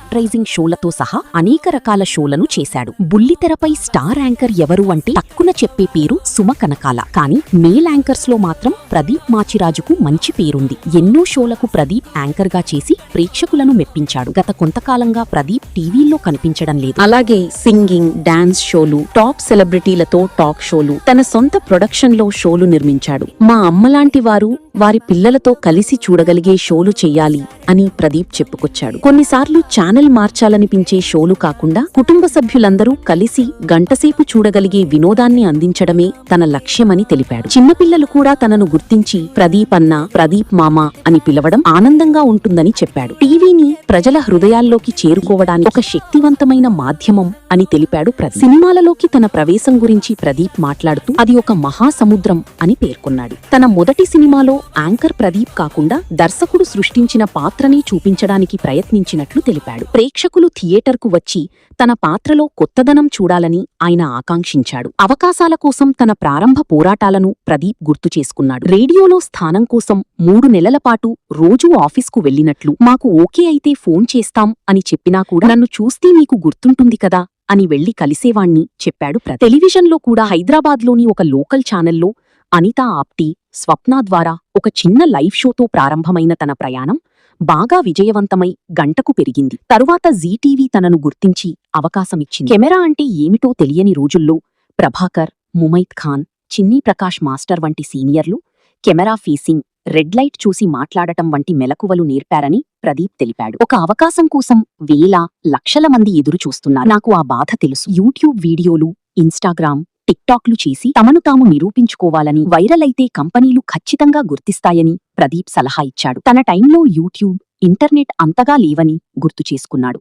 Characterising షోలతో సహా అనేక రకాల షోలను చేశాడు. బుల్లితెరపై స్టార్ యాంకర్ ఎవరు అంటే తక్కున చెప్పే పేరు సుమ కనకాల. కానీ మేల్ యాంకర్స్ లో మాత్రం ప్రదీప్ మాచిరాజుకు మంచి పేరుంది. ఎన్నో షోలకు ప్రదీప్ యాంకర్ గా చేసి ప్రేక్షకులను మెప్పించాడు. గత కొంతకాలంగా ప్రదీప్ టీవీల్లో కనిపించడం లేదు. అలాగే సింగింగ్, డాన్స్ షోలు, టాప్ సెలబ్రిటీలతో టాక్ షోలు, తన సొంత ప్రొడక్షన్ లో షోలు నిర్మించాడు. మా అమ్మలాంటి వారు వారి పిల్లలతో కలిసి చూడగలిగే షోలు చెయ్యాలి అని ప్రదీప్ చెప్పుకొచ్చాడు. కొన్నిసార్లు ఛానల్ మార్చాలనిపించే షోలు కాకుండా కుటుంబ సభ్యులందరూ కలిసి గంటసేపు చూడగలిగే వినోదాన్ని అందించడమే తన లక్ష్యమని తెలిపాడు. చిన్నపిల్లలు కూడా తనను గుర్తించి ప్రదీప్ అన్న, ప్రదీప్ మామ అని పిలవడం ఆనందంగా ఉంటుందని చెప్పాడు. టీవీని ప్రజల హృదయాల్లోకి చేరుకోవడానికి ఒక శక్తివంతమైన మాధ్యమం అని తెలిపాడు ప్రదీప్. సినిమాలలోకి తన ప్రవేశం గురించి ప్రదీప్ మాట్లాడుతూ అది ఒక మహాసముద్రం అని పేర్కొన్నాడు. తన మొదటి సినిమాలో యాంకర్ ప్రదీప్ కాకుండా దర్శకుడు సృష్టించిన పాత్రని చూపించడానికి ప్రయత్నించినట్లు తెలిపాడు. ప్రేక్షకులు థియేటర్కు వచ్చి తన పాత్రలో కొత్తదనం చూడాలని ఆయన ఆకాంక్షించాడు. అవకాశాల కోసం తన ప్రారంభ పోరాటాలను ప్రదీప్ గుర్తు చేసుకున్నాడు. రేడియోలో స్థానం కోసం 3 నెలల పాటు రోజూ ఆఫీస్కు వెళ్లినట్లు, మాకు ఓకే అయితే ఫోన్ చేస్తాం అని చెప్పినా కూడా నన్ను చూస్తే మీకు గుర్తుంటుంది కదా అని వెళ్లి కలిసేవాణ్ణి చెప్పాడు ప్రదీప్. టెలివిజన్లో కూడా హైదరాబాద్లోని ఒక లోకల్ ఛానల్లో అనితా ఆప్టీ, స్వప్న ద్వారా ఒక చిన్న లైవ్ షోతో ప్రారంభమైన తన ప్రయాణం బాగా విజయవంతమై గంటకు పెరిగింది. తరువాత జీటీవీ తనను గుర్తించి అవకాశమిచ్చింది. కెమెరా అంటే ఏమిటో తెలియని రోజుల్లో ప్రభాకర్, ముమైత్ ఖాన్, చిన్నీ ప్రకాష్ మాస్టర్ వంటి సీనియర్లు కెమెరా ఫేసింగ్, రెడ్ లైట్ చూసి మాట్లాడటం వంటి మెలకువలు నేర్పారని ప్రదీప్ తెలిపాడు. ఒక అవకాశం కోసం వేల, లక్షల మంది ఎదురు చూస్తున్నారు. నాకు ఆ బాధ తెలుసు. యూట్యూబ్ వీడియోలు, ఇన్స్టాగ్రామ్, టిక్టాక్లు చేసి తమను తాము నిరూపించుకోవాలని, వైరల్ అయితే కంపెనీలు ఖచ్చితంగా గుర్తిస్తాయని ప్రదీప్ సలహా ఇచ్చాడు. తన టైంలో యూట్యూబ్, ఇంటర్నెట్ అంతగా లేవని గుర్తు చేసుకున్నాడు.